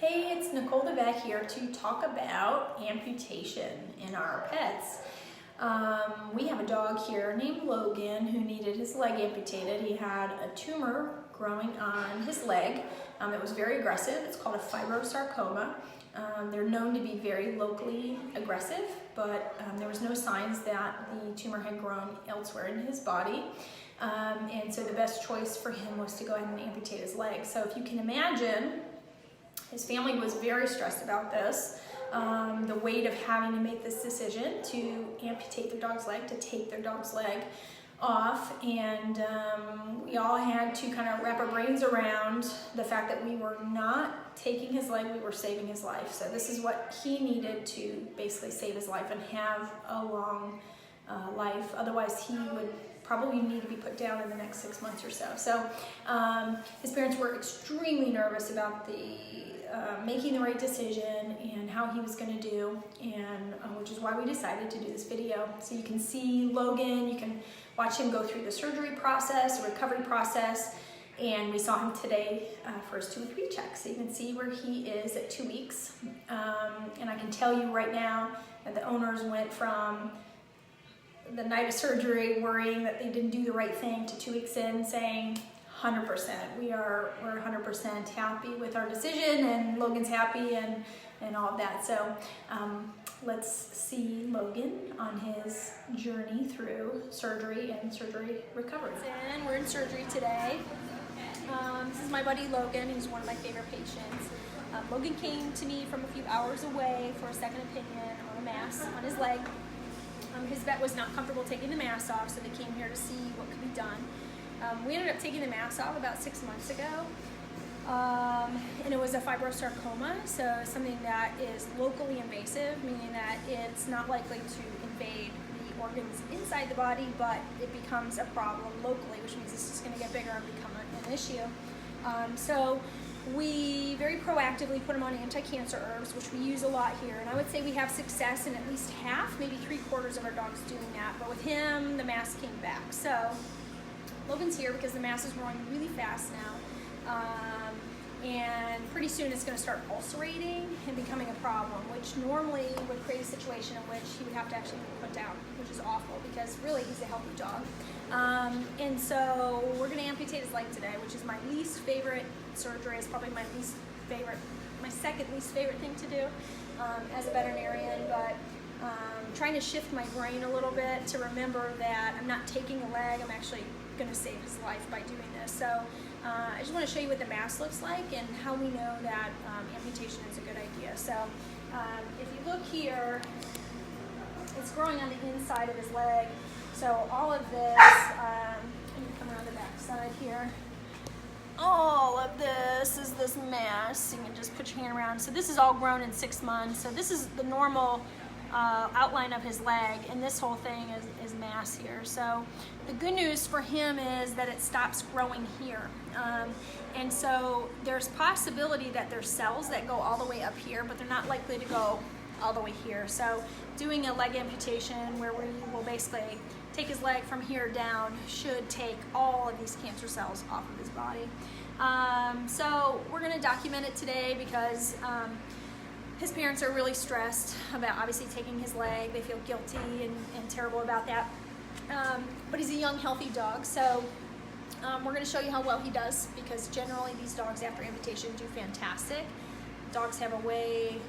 Hey, it's Nicole the vet here to talk about amputation in our pets. We have a dog here named Logan who needed his leg amputated. He had a tumor growing on his leg. It was very aggressive. It's called a Fibrosarcoma. They're known to be very locally aggressive, but there was no signs that the tumor had grown elsewhere in his body. And so the best choice for him was to go ahead and amputate his leg. So if you can imagine, his family was very stressed about this. The weight of having to make this decision to amputate their dog's leg, to take their dog's leg off, and we all had to kind of wrap our brains around the fact that we were not taking his leg, we were saving his life. So this is what he needed to basically save his life and have a long life. Otherwise he would probably need to be put down in the next 6 months or so. So his parents were extremely nervous about making the right decision and how he was going to do, and which is why we decided to do this video. So you can see Logan, you can watch him go through the surgery process, the recovery process, and we saw him today for his 2 or 3 checks. So you can see where he is at 2 weeks. And I can tell you right now that the owners went from the night of surgery worrying that they didn't do the right thing to 2 weeks in saying 100%. We're 100% happy with our decision, and Logan's happy and all of that. So let's see Logan on his journey through surgery and surgery recovery. And we're in surgery today. This is my buddy Logan. He's one of my favorite patients. Logan came to me from a few hours away for a second opinion on a mass on his leg. His vet was not comfortable taking the mass off, so they came here to see what could be done. We ended up taking the mass off about 6 months ago, and it was a fibrosarcoma, so something that is locally invasive, meaning that it's not likely to invade the organs inside the body, but it becomes a problem locally, which means it's just going to get bigger and become an issue. So we very proactively put him on anti-cancer herbs, which we use a lot here, and I would say we have success in at least half, maybe 3/4 of our dogs doing that, but with him, the mass came back. So Logan's here because the mass is growing really fast now, and pretty soon it's going to start ulcerating and becoming a problem, which normally would create a situation in which he would have to actually be put down, which is awful because really he's a healthy dog. And so we're going to amputate his leg today, which is my least favorite surgery. It's probably my second least favorite thing to do as a veterinarian, but trying to shift my brain a little bit to remember that I'm not taking a leg, I'm actually going to save his life by doing this. So I just want to show you what the mass looks like and how we know that amputation is a good idea. So if you look here, it's growing on the inside of his leg. So all of this, I'm going to come around the back side here. All of this is this mass. You can just put your hand around. So this is all grown in 6 months. So this is the normal outline of his leg, and this whole thing is mass here. So the good news for him is that it stops growing here. And so there's possibility that there's cells that go all the way up here, but they're not likely to go all the way here. So doing a leg amputation where we will basically take his leg from here down should take all of these cancer cells off of his body. So we're going to document it today because his parents are really stressed about obviously taking his leg. They feel guilty and terrible about that. But he's a young, healthy dog, so we're going to show you how well he does, because generally these dogs after amputation do fantastic. Dogs have a way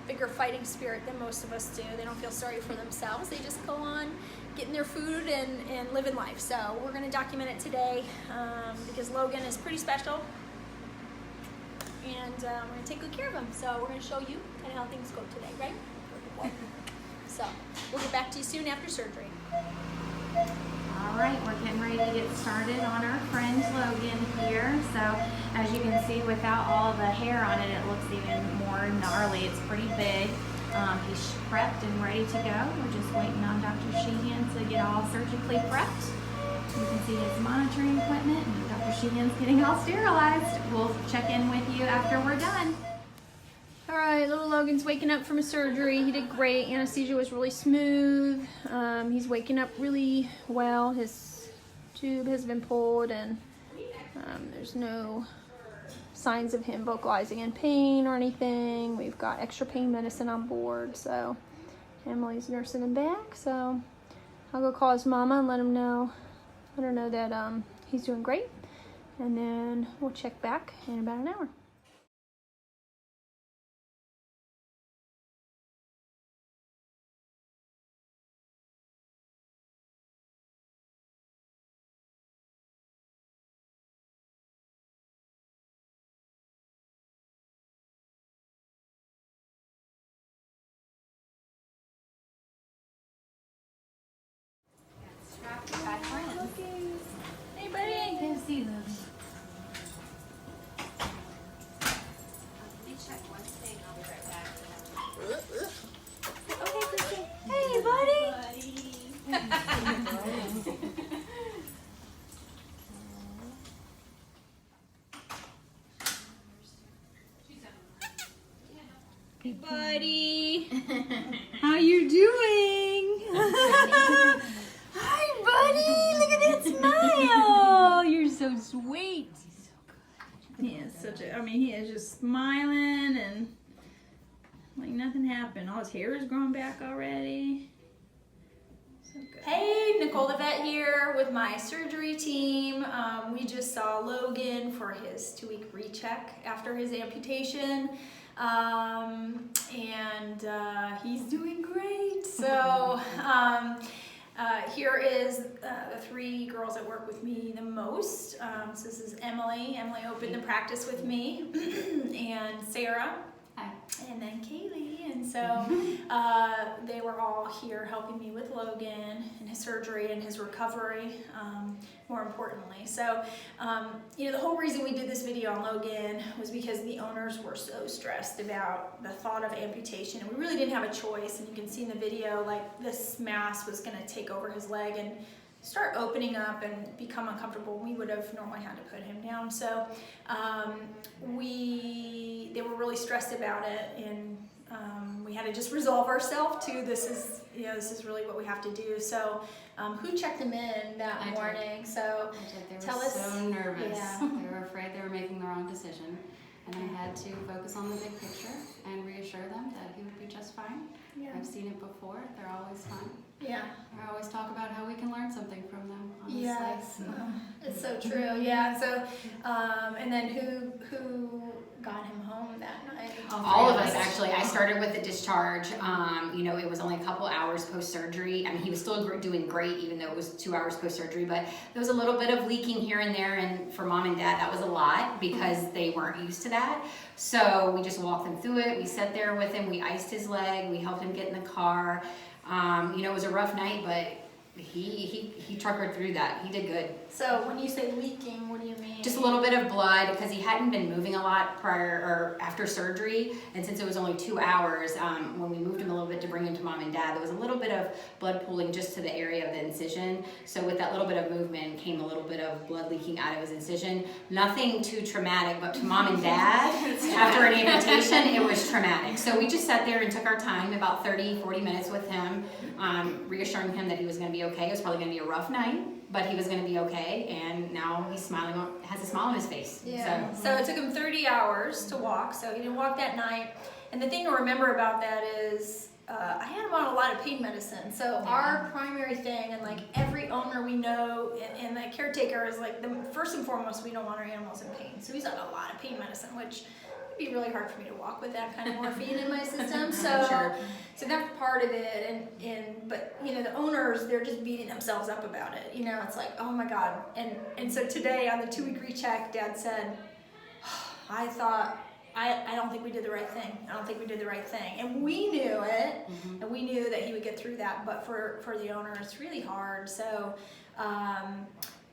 bigger fighting spirit than most of us do. They don't feel sorry for themselves. They just go on getting their food and living life. So we're going to document it today because Logan is pretty special, and we're going to take good care of him. So we're going to show you kind of how things go today, right? So we'll get back to you soon after surgery. All right, we're getting ready to get started on our friend Logan here. So as you can see, without all the hair on it, it looks even more gnarly. It's pretty big. He's prepped and ready to go. We're just waiting on Dr. Sheehan to get all surgically prepped. You can see his monitoring equipment, and Dr. Sheehan's getting all sterilized. We'll check in with you after we're done. All right, little Logan's waking up from his surgery. He did great. Anesthesia was really smooth. He's waking up really well. His tube has been pulled, and there's no signs of him vocalizing in pain or anything. We've got extra pain medicine on board, so Emily's nursing him back. So I'll go call his mama and let her know that he's doing great, and then we'll check back in about an hour. Hey, buddy. Good to see you. Okay, Kristen. Hey, buddy. Hey, buddy. How you doing? Hi, buddy. Look at that smile. You're so sweet. He is he is just smiling and like nothing happened. All his hair is growing back already. So good. Hey, Nicole the vet here with my surgery team. We just saw Logan for his 2-week recheck after his amputation. He's doing great. So here is the 3 girls that work with me the most. So this is Emily. Emily opened the practice with me, and Sarah. Hi. And then Kaylee. And so they were all here helping me with Logan and his surgery and his recovery, more importantly. So, the whole reason we did this video on Logan was because the owners were so stressed about the thought of amputation. And we really didn't have a choice. And you can see in the video, like, this mass was going to take over his leg and start opening up and become uncomfortable. We would have normally had to put him down. So they were really stressed about it, and we had to just resolve ourselves to this is really what we have to do. So who checked him in that morning? So They were so nervous. Yeah. They were afraid they were making the wrong decision. And I had to focus on the big picture and reassure them that he would be just fine. Yeah. I've seen it before. They're always fine. Yeah. I always talk about how we can learn something from them, honestly. Yes, it's so true. Yeah. So, and then who got him home that night? All of us, actually. I started with the discharge. It was only a couple hours post-surgery. I mean, he was still doing great, even though it was 2 hours post-surgery, but there was a little bit of leaking here and there, and for mom and dad, that was a lot because they weren't used to that. So we just walked them through it. We sat there with him. We iced his leg. We helped him get in the car. It was a rough night, but he truckered through that. He did good. So when you say leaking, what do you mean? Just a little bit of blood because he hadn't been moving a lot prior or after surgery, and since it was only 2 hours, when we moved him a little bit to bring him to mom and dad, there was a little bit of blood pooling just to the area of the incision. So with that little bit of movement came a little bit of blood leaking out of his incision. Nothing too traumatic, but to mom and dad, after an amputation, it was traumatic. So we just sat there and took our time, about 30-40 minutes with him, reassuring him that he was going to be okay. It was probably going to be a rough night, but he was going to be okay, and now he's smiling, has a smile on his face. Yeah. So it took him 30 hours to walk, so he didn't walk that night. And the thing to remember about that is I had him on a lot of pain medicine. So our primary thing, and like every owner we know and the caretaker is like, the first and foremost, we don't want our animals in pain. So he's on a lot of pain medicine, which would be really hard for me to walk with that kind of morphine in my system. So so that's part of it. But the owners, they're just beating themselves up about it. It's like, oh my God. And so today on the 2-week recheck, Dad said, I don't think we did the right thing. I don't think we did the right thing. And we knew it, and we knew that he would get through that, but for the owner, it's really hard. So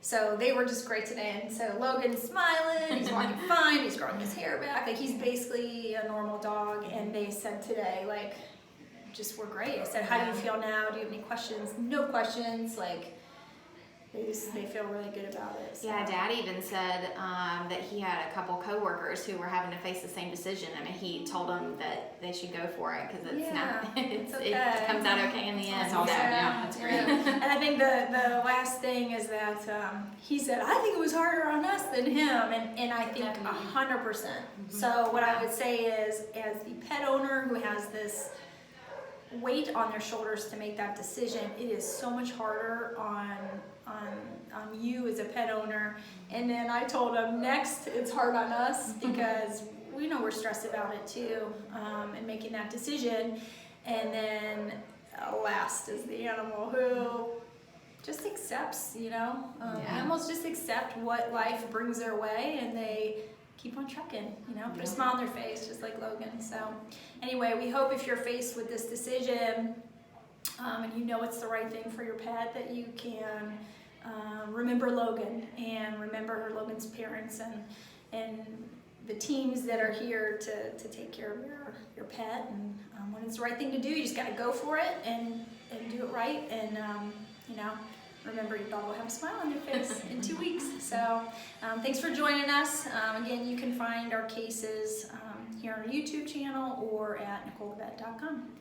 so they were just great today. And so Logan's smiling, he's walking fine, he's growing his hair back. Like, he's basically a normal dog. And they said today, like, just we're great. I said, how do you feel now? Do you have any questions? No questions. Like, they feel really good about it. So. Yeah, Dad even said that he had a couple coworkers who were having to face the same decision. I mean, he told them that they should go for it because it's not. It's okay. It comes out okay in the end. That's awesome. Yeah, that's great. And I think the last thing is that he said, I think it was harder on us than him, and I think Definitely. 100%. So what I would say is, as the pet owner who has this weight on their shoulders to make that decision, it is so much harder on you as a pet owner. And then I told him next it's hard on us because we know we're stressed about it too, and making that decision. And then last is the animal who just accepts, animals just accept what life brings their way, and they keep on trucking, put a smile on their face, just like Logan. So anyway, we hope if you're faced with this decision, and you know it's the right thing for your pet, that you can remember Logan and remember Logan's parents and the teams that are here to take care of your pet. And when it's the right thing to do, you just got to go for it and do it right. And remember, your dog will have a smile on their face in 2 weeks. So thanks for joining us. Again, you can find our cases here on our YouTube channel or at nicolethevet.com.